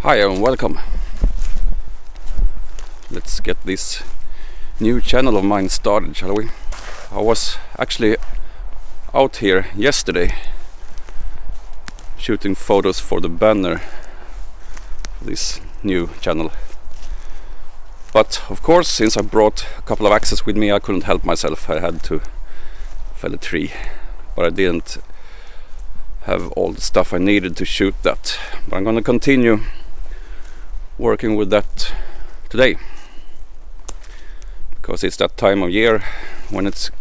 Hi and welcome. Let's get this new channel of mine started, shall we? I was actually out here yesterday shooting photos for the banner for this new channel. But of course, since I brought a couple of axes with me, I couldn't help myself. I had to fell a tree, but I didn't have all the stuff I needed to shoot that. But I'm gonna continue working with that today, because it's that time of year when it's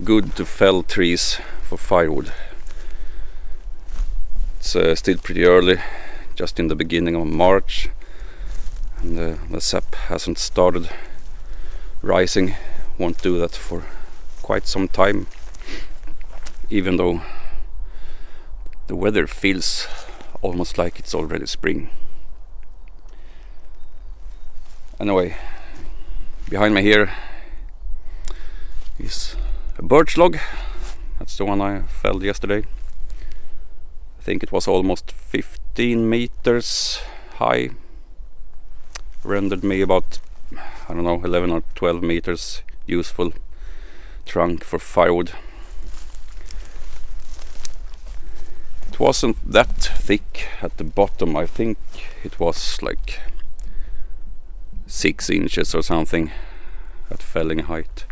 good to fell trees for firewood. It's still pretty early, just in the beginning of March, and the sap hasn't started rising. Won't do that for quite some time, even though the weather feels almost like it's already spring. Anyway, behind me here is a birch log. That's the one I felled yesterday. I think it was almost 15 meters high. Rendered me about, I don't know, 11 or 12 meters useful trunk for firewood. It wasn't that thick at the bottom. I think it was like 6 inches or something at felling height.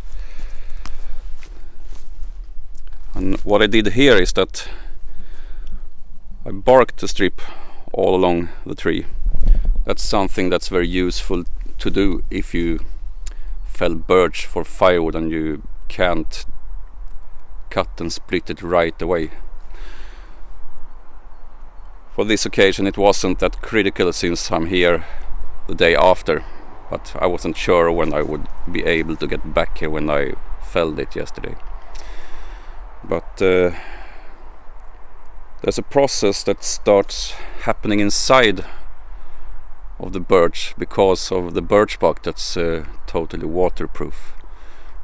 And what I did here is that I barked the strip all along the tree. That's something that's very useful to do if you fell birch for firewood and you can't cut and split it right away. For this occasion it wasn't that critical since I'm here the day after, but I wasn't sure when I would be able to get back here when I felled it yesterday. But there's a process that starts happening inside of the birch because of the birch bark that's totally waterproof.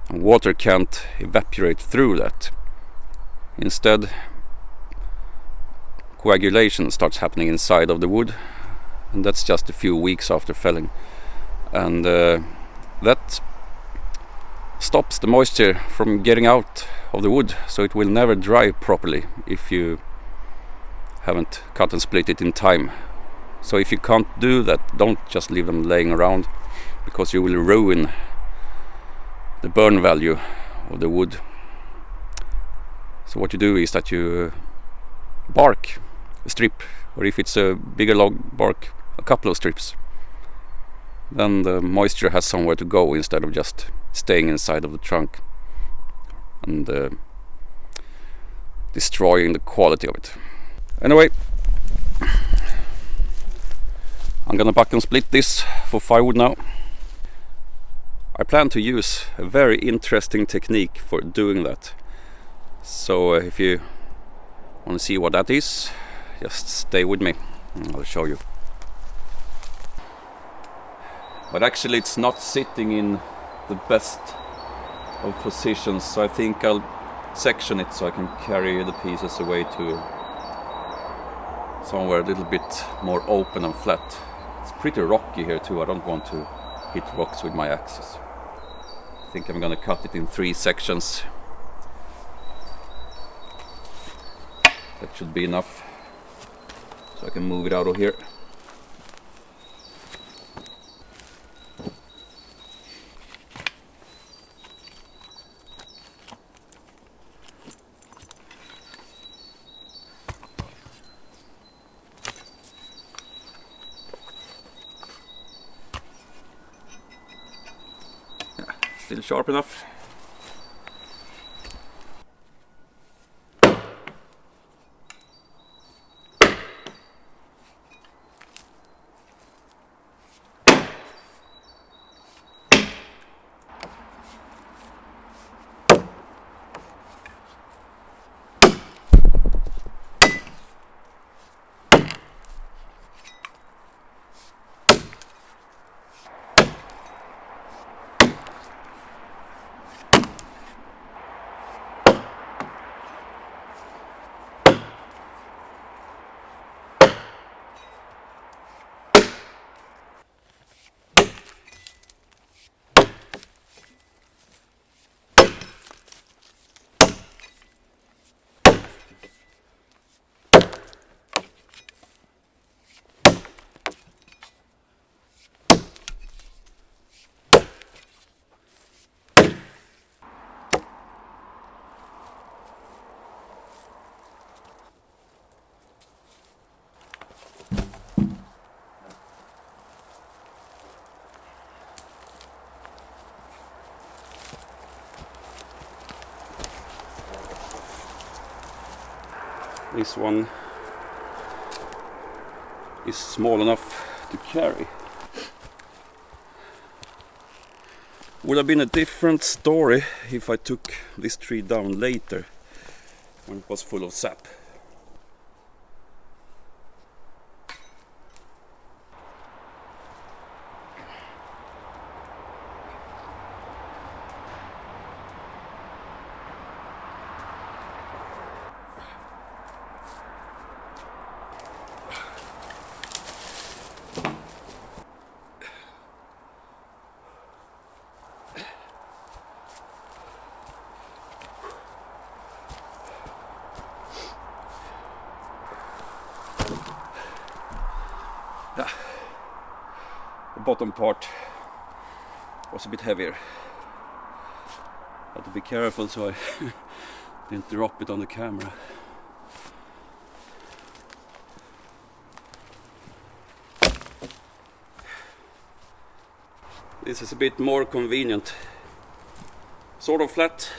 And water can't evaporate through that. Instead, coagulation starts happening inside of the wood, and that's just a few weeks after felling. And that stops the moisture from getting out of the wood, so it will never dry properly if you haven't cut and split it in time. So if you can't do that, don't just leave them laying around, because you will ruin the burn value of the wood. So what you do is that you bark a strip, or if it's a bigger log, bark a couple of strips. Then the moisture has somewhere to go instead of just staying inside of the trunk and destroying the quality of it. Anyway, I'm gonna buck and split this for firewood now. I plan to use a very interesting technique for doing that. So if you want to see what that is, just stay with me and I'll show you. But actually it's not sitting in the best of positions, so I think I'll section it so I can carry the pieces away to somewhere a little bit more open and flat. It's pretty rocky here too. I don't want to hit rocks with my axes. I think I'm gonna cut it in 3 sections. That should be enough, so I can move it out of here. Still sharp enough. This one is small enough to carry. Would have been a different story if I took this tree down later when it was full of sap. Yeah. The bottom part was a bit heavier. Had to be careful so I didn't drop it on the camera. This is a bit more convenient. Sort of flat.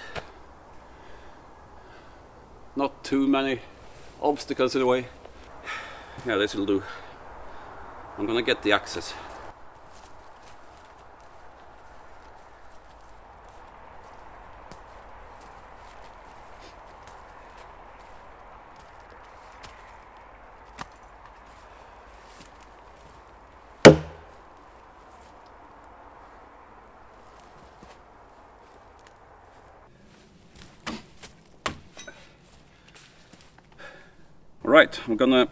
Not too many obstacles in the way. Yeah, this will do. I'm gonna get the axes. Right, I'm gonna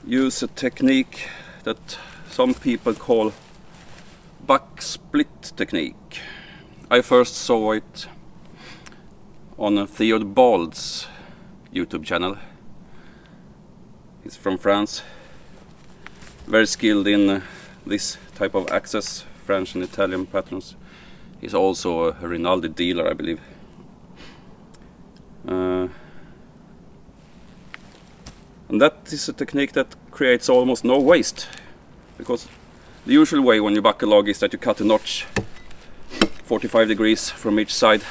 use a technique that some people call buck split technique. I first saw it on Theud Bald's YouTube channel. He's from France, very skilled in this type of axes, French and Italian patterns. He's also a Rinaldi dealer, I believe. And that is a technique that creates almost no waste, because the usual way when you buck a log is that you cut a notch 45 degrees from each side.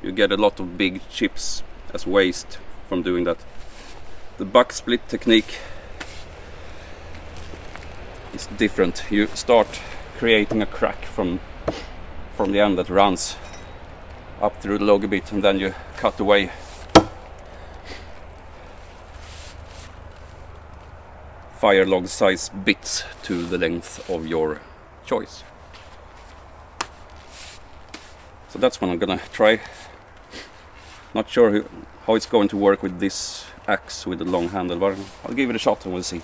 You get a lot of big chips as waste from doing that. The buck split technique is different. You start creating a crack from the end that runs up through the log a bit, and then you cut away fire log size bits to the length of your choice. So that's what I'm gonna try. Not sure how it's going to work with this axe with the long handle, but I'll give it a shot and we'll see.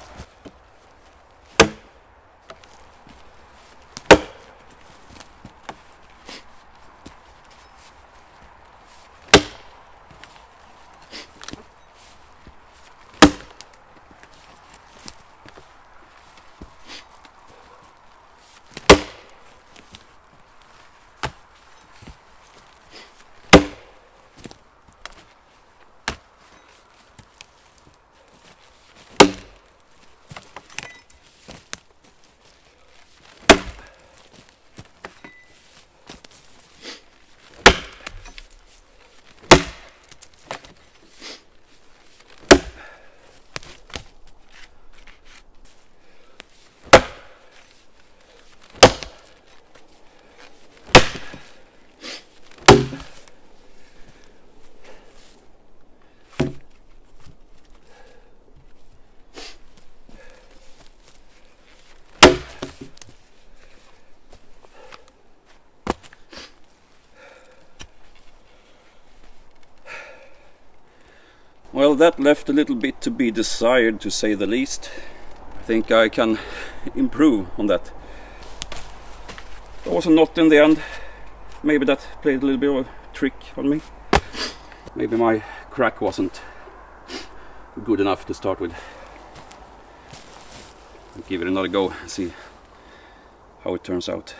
Well, that left a little bit to be desired, to say the least. I think I can improve on that. There was a knot in the end. Maybe that played a little bit of a trick on me. Maybe my crack wasn't good enough to start with. I'll give it another go and see how it turns out.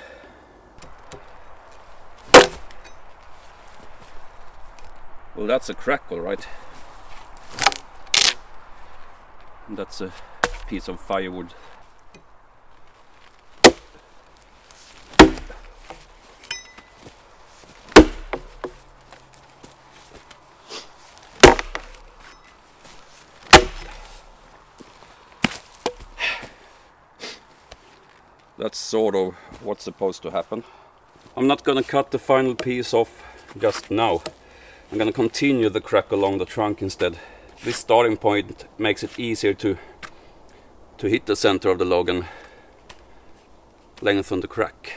Well, that's a crack, all right. And that's a piece of firewood. That's sort of what's supposed to happen. I'm not gonna cut the final piece off just now. I'm gonna continue the crack along the trunk instead. This starting point makes it easier to hit the center of the log and lengthen the crack.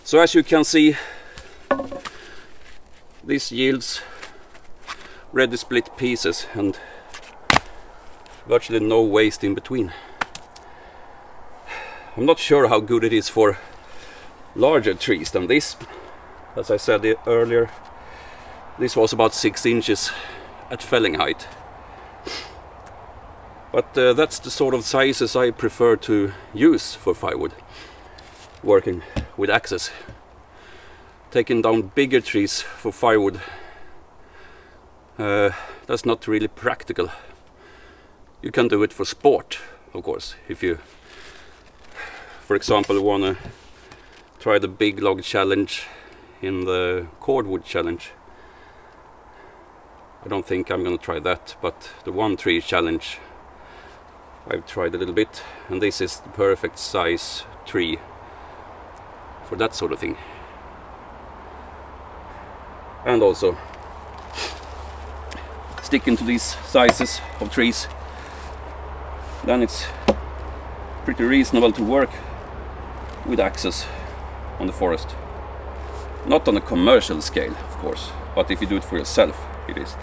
So as you can see, this yields ready split pieces and virtually no waste in between. I'm not sure how good it is for larger trees than this. As I said earlier, this was about 6 inches at felling height. But that's the sort of sizes I prefer to use for firewood, working with axes. Taking down bigger trees for firewood, that's not really practical. You can do it for sport, of course, if you, for example, want to try the big log challenge in the cordwood challenge. I don't think I'm going to try that, but the 1 tree challenge I've tried a little bit, and this is the perfect size tree for that sort of thing. And also sticking to these sizes of trees, then it's pretty reasonable to work with axes on the forest. Not on a commercial scale, of course, but if you do it for yourself, it is.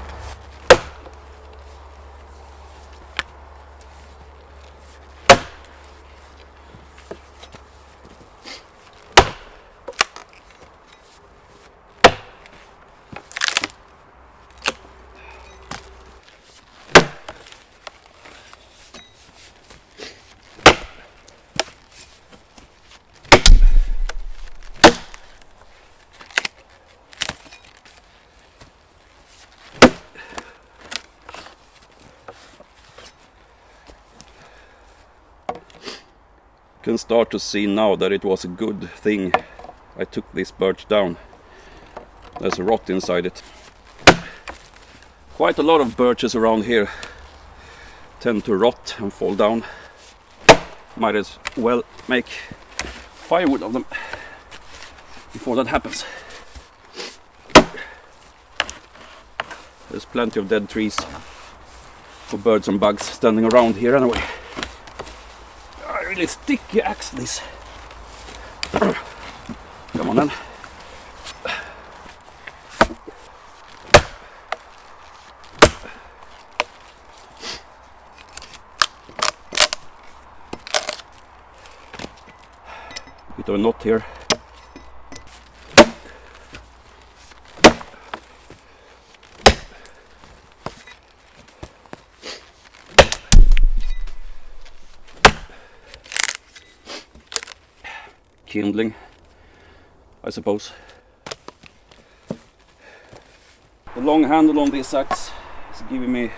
Can start to see now that it was a good thing I took this birch down. There's a rot inside it. Quite a lot of birches around here tend to rot and fall down. Might as well make firewood of them before that happens. There's plenty of dead trees for birds and bugs standing around here anyway. Really sticky axe this. Come on then. Bit of a knot here. Kindling, I suppose. The long handle on this axe is giving me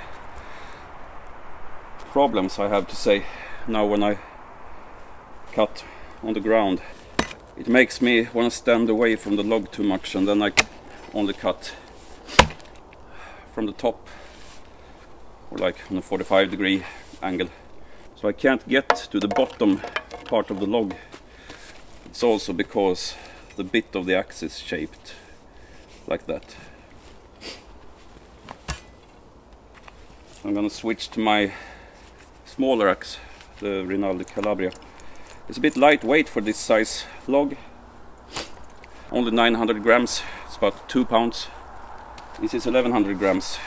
problems, I have to say, now when I cut on the ground. It makes me want to stand away from the log too much, and then I only cut from the top, or like on a 45-degree angle. So I can't get to the bottom part of the log. It's also because the bit of the axe is shaped like that. I'm gonna switch to my smaller axe, the Rinaldi Calabria. It's a bit lightweight for this size log. Only 900 grams, it's about 2 pounds. This is 1100 grams,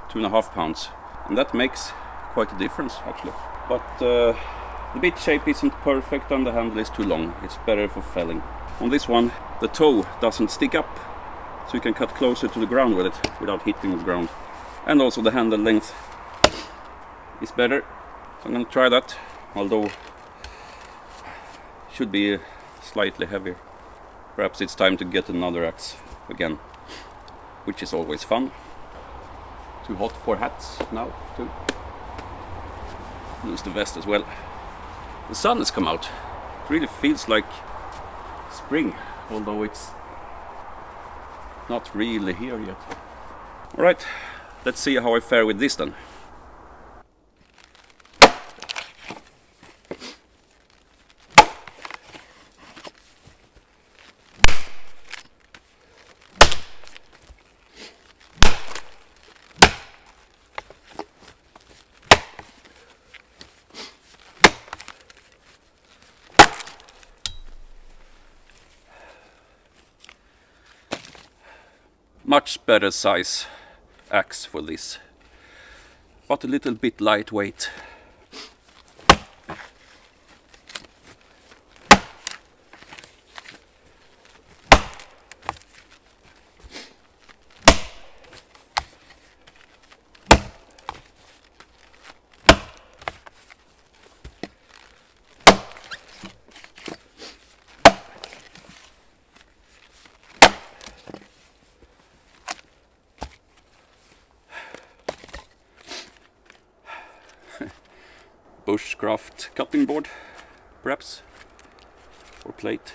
2.5 pounds. And that makes quite a difference actually. But the bit shape isn't perfect and the handle is too long. It's better for felling. On this one the toe doesn't stick up, so you can cut closer to the ground with it without hitting the ground. And also the handle length is better, so I'm going to try that, although should be slightly heavier. Perhaps it's time to get another axe again, which is always fun. Too hot for hats now to lose the vest as well. The sun has come out. It really feels like spring, although it's not really here yet. Alright, let's see how I fare with this then. Much better size axe for this, but a little bit lightweight. Bushcraft cutting board, perhaps, or plate.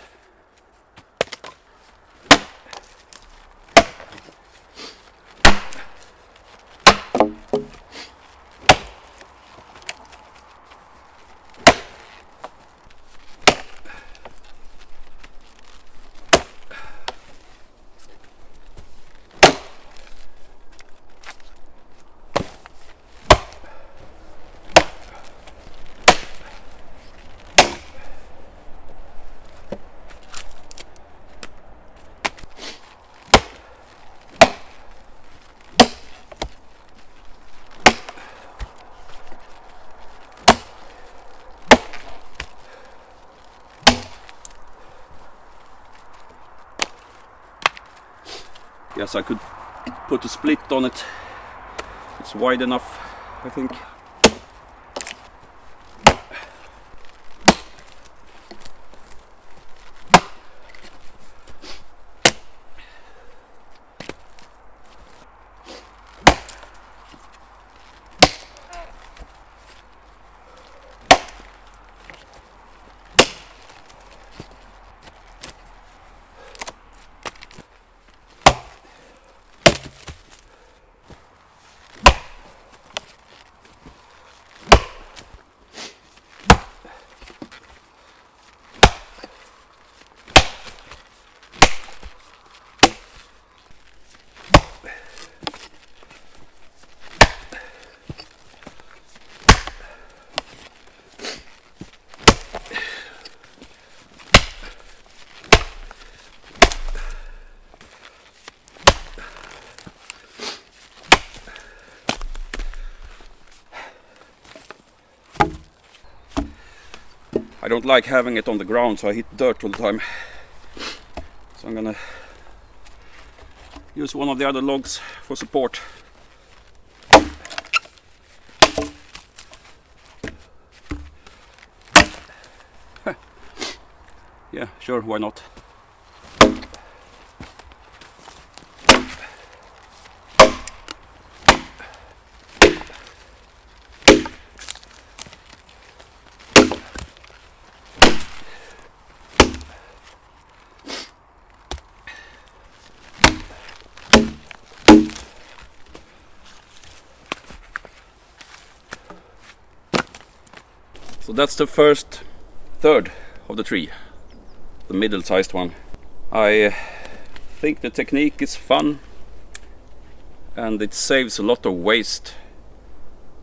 Yes, I could put a split on it. It's wide enough, I think. I don't like having it on the ground, so I hit dirt all the time. So I'm gonna use one of the other logs for support. Yeah, sure, why not? So that's the first third of the tree, the middle-sized one. I think the technique is fun and it saves a lot of waste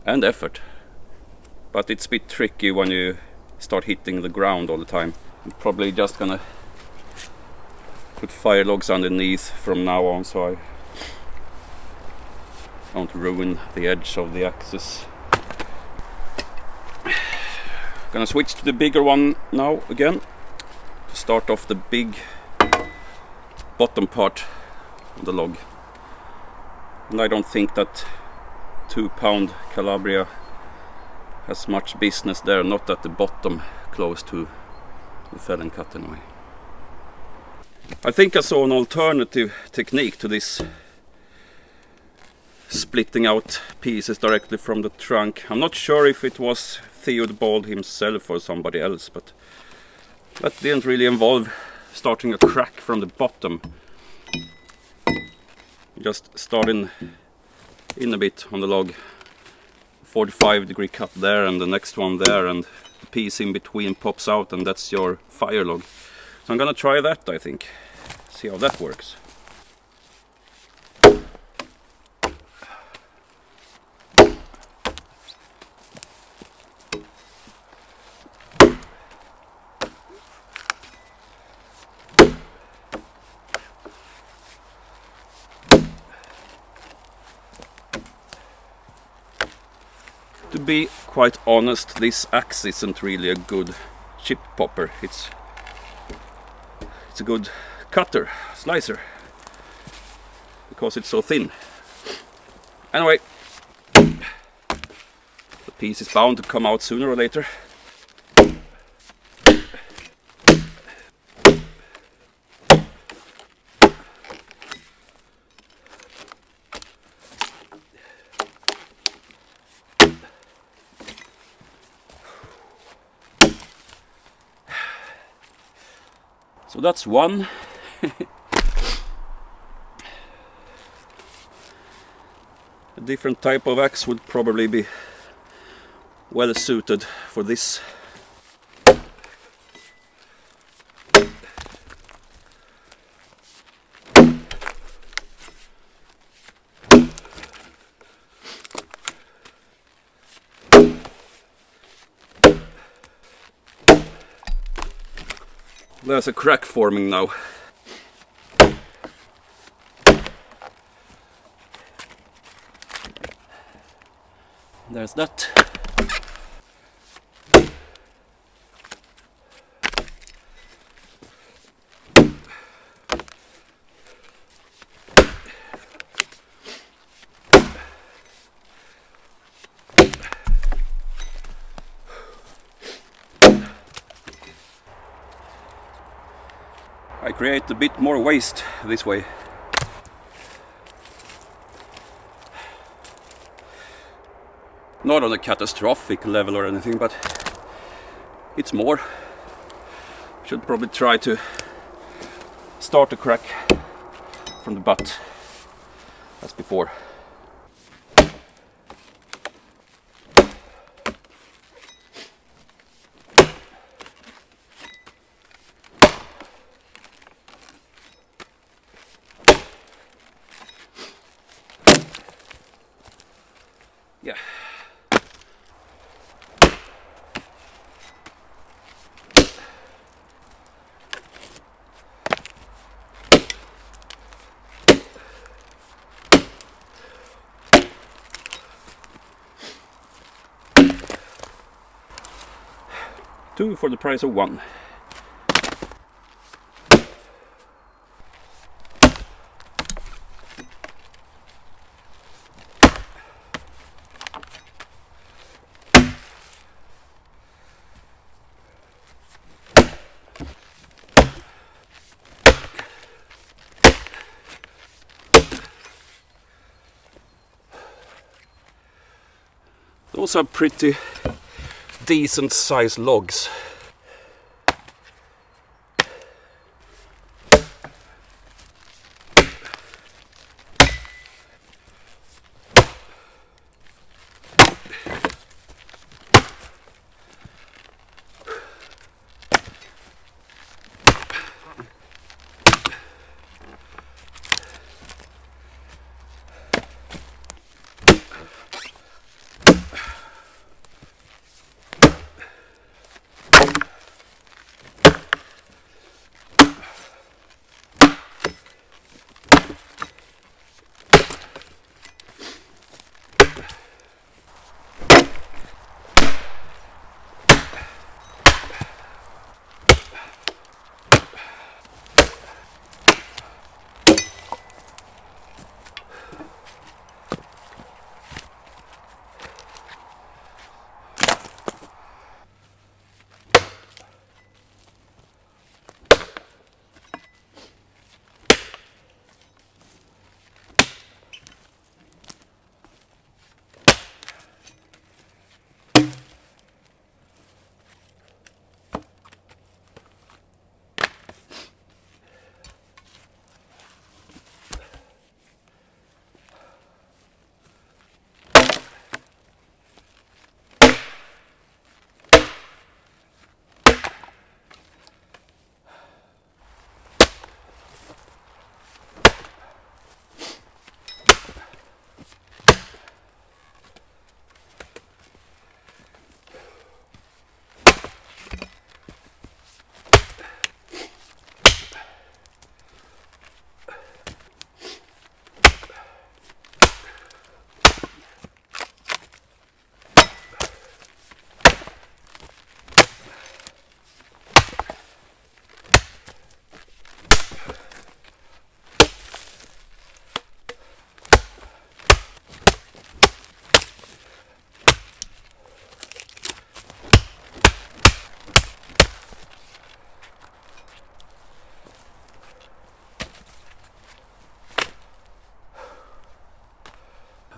and effort, but it's a bit tricky when you start hitting the ground all the time. I'm probably just gonna put fire logs underneath from now on, so I don't ruin the edge of the axis. Gonna switch to the bigger one now again to start off the big bottom part of the log, and I don't think that 2-pound Calabria has much business there, not at the bottom close to the felling cut anyway. I think I saw an alternative technique to this splitting out pieces directly from the trunk. I'm not sure if it was Theud Bald himself or somebody else, but that didn't really involve starting a crack from the bottom. Just starting in a bit on the log, 45-degree cut there and the next one there, and the piece in between pops out, and that's your fire log. So I'm gonna try that, I think. See how that works. To be quite honest, this axe isn't really a good chip popper. It's a good cutter, slicer, because it's so thin. Anyway, the piece is bound to come out sooner or later. So that's one. A different type of axe would probably be well suited for this. There's a crack forming now. There's that. I create a bit more waste this way. Not on a catastrophic level or anything, but it's more. Should probably try to start a crack from the butt as before. Yeah. Two for the price of one. Those are pretty decent sized logs.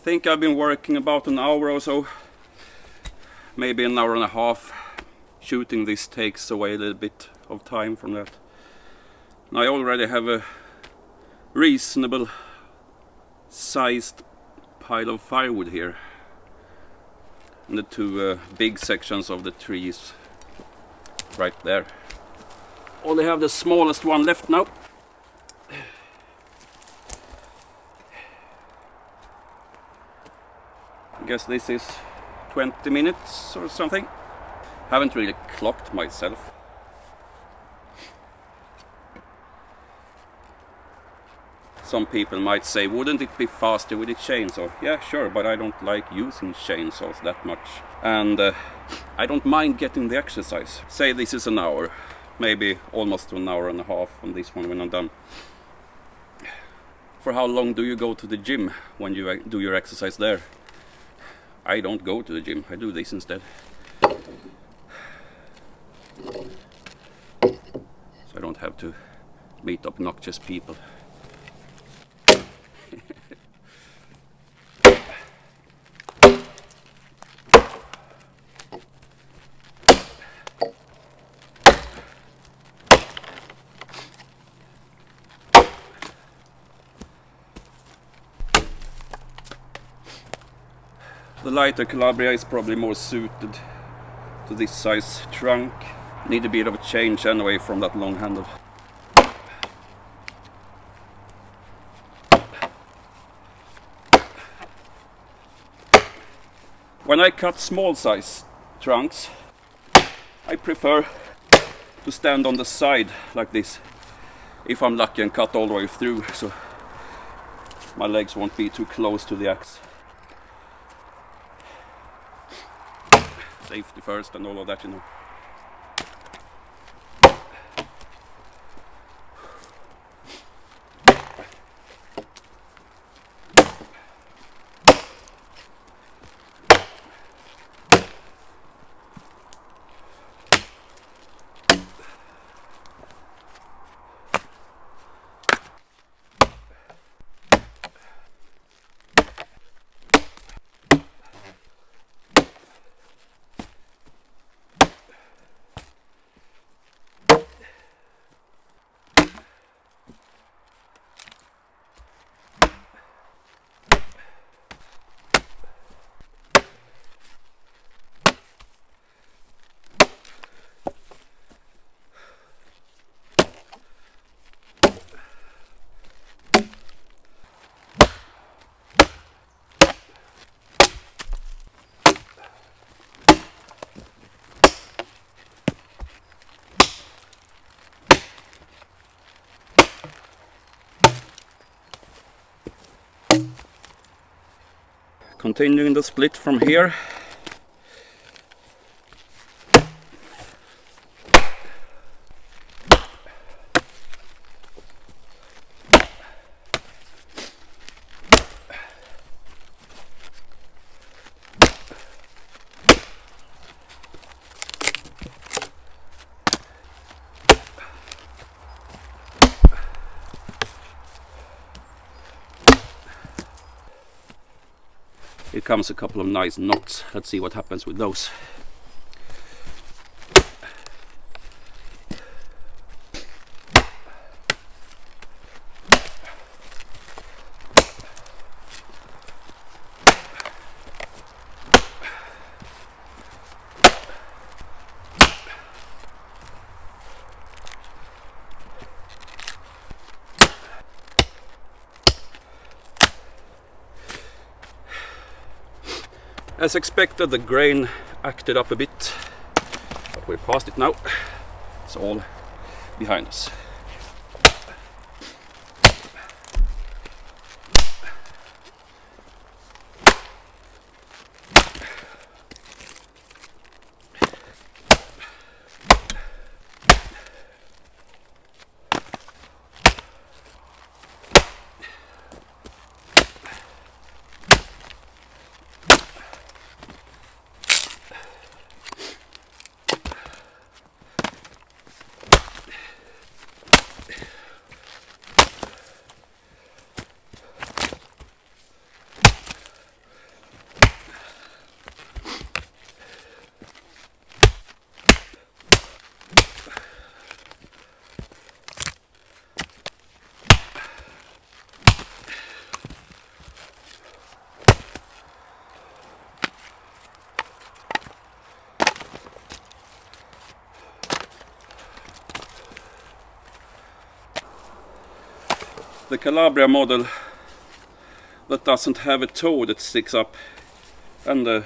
think I've been working about an hour or so, maybe an hour and a half. Shooting this takes away a little bit of time from that. And I already have a reasonable sized pile of firewood here, and the two big sections of the trees right there. Only have the smallest one left now. I guess this is 20 minutes or something. Haven't really clocked myself. Some people might say, wouldn't it be faster with a chainsaw? Yeah, sure, but I don't like using chainsaws that much. And I don't mind getting the exercise. Say this is an hour, maybe almost an hour and a half on this one when I'm done. For how long do you go to the gym when you do your exercise there? I don't go to the gym, I do this instead. So I don't have to meet obnoxious people. The lighter Calabria is probably more suited to this size trunk. Need a bit of a change anyway from that long handle. When I cut small size trunks, I prefer to stand on the side like this, if I'm lucky, and cut all the way through, so my legs won't be too close to the axe. Safety first and all of that, you know. Continuing the split from here. Here comes a couple of nice knots. Let's see what happens with those. As expected, the grain acted up a bit, but we're past it now. It's all behind us. the Calabria model that doesn't have a toe that sticks up, and the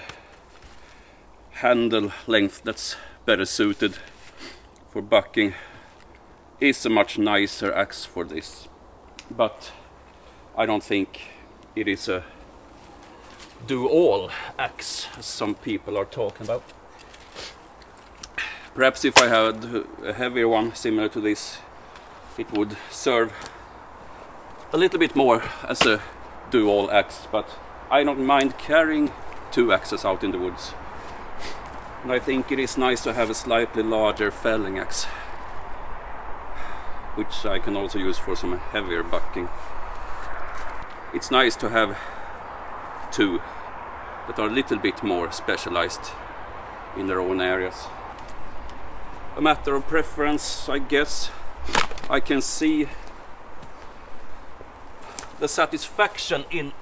handle length that's better suited for bucking, is a much nicer axe for this. But I don't think it is a do-all axe as some people are talking about. Perhaps if I had a heavier one similar to this, it would serve a little bit more as a do-all axe, but I don't mind carrying two axes out in the woods. And I think it is nice to have a slightly larger felling axe, which I can also use for some heavier bucking. It's nice to have two that are a little bit more specialized in their own areas. A matter of preference, I guess. I can see the satisfaction in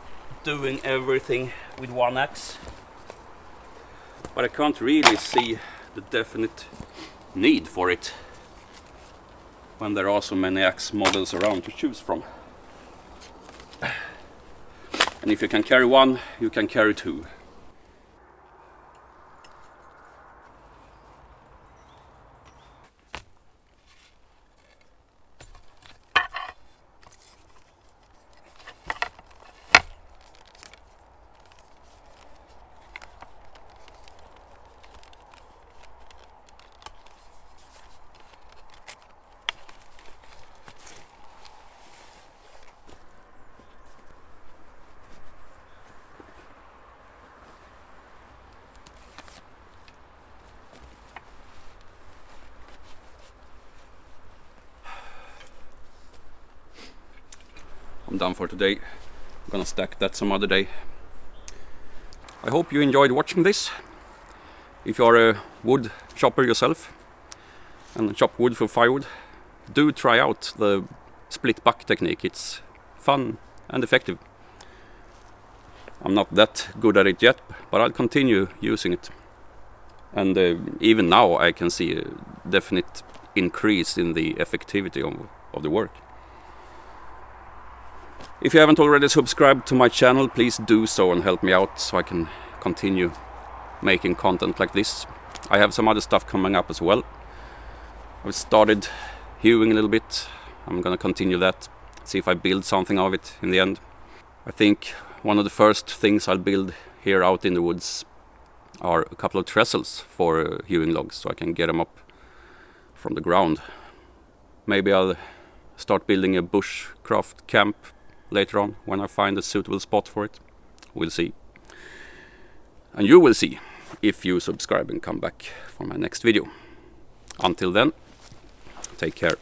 doing everything with one axe, but I can't really see the definite need for it when there are so many axe models around to choose from. And if you can carry one, you can carry two. I'm done for today. I'm gonna stack that some other day. I hope you enjoyed watching this. If you are a wood chopper yourself and chop wood for firewood, do try out the split buck technique. It's fun and effective. I'm not that good at it yet, but I'll continue using it. And even now I can see a definite increase in the effectivity of the work. If you haven't already subscribed to my channel, please do so and help me out so I can continue making content like this. I have some other stuff coming up as well. I've started hewing a little bit. I'm gonna continue that, see if I build something of it in the end. I think one of the first things I'll build here out in the woods are a couple of trestles for hewing logs so I can get them up from the ground. Maybe I'll start building a bushcraft camp later on when I find a suitable spot for it. We'll see. And you will see if you subscribe and come back for my next video. Until then, take care.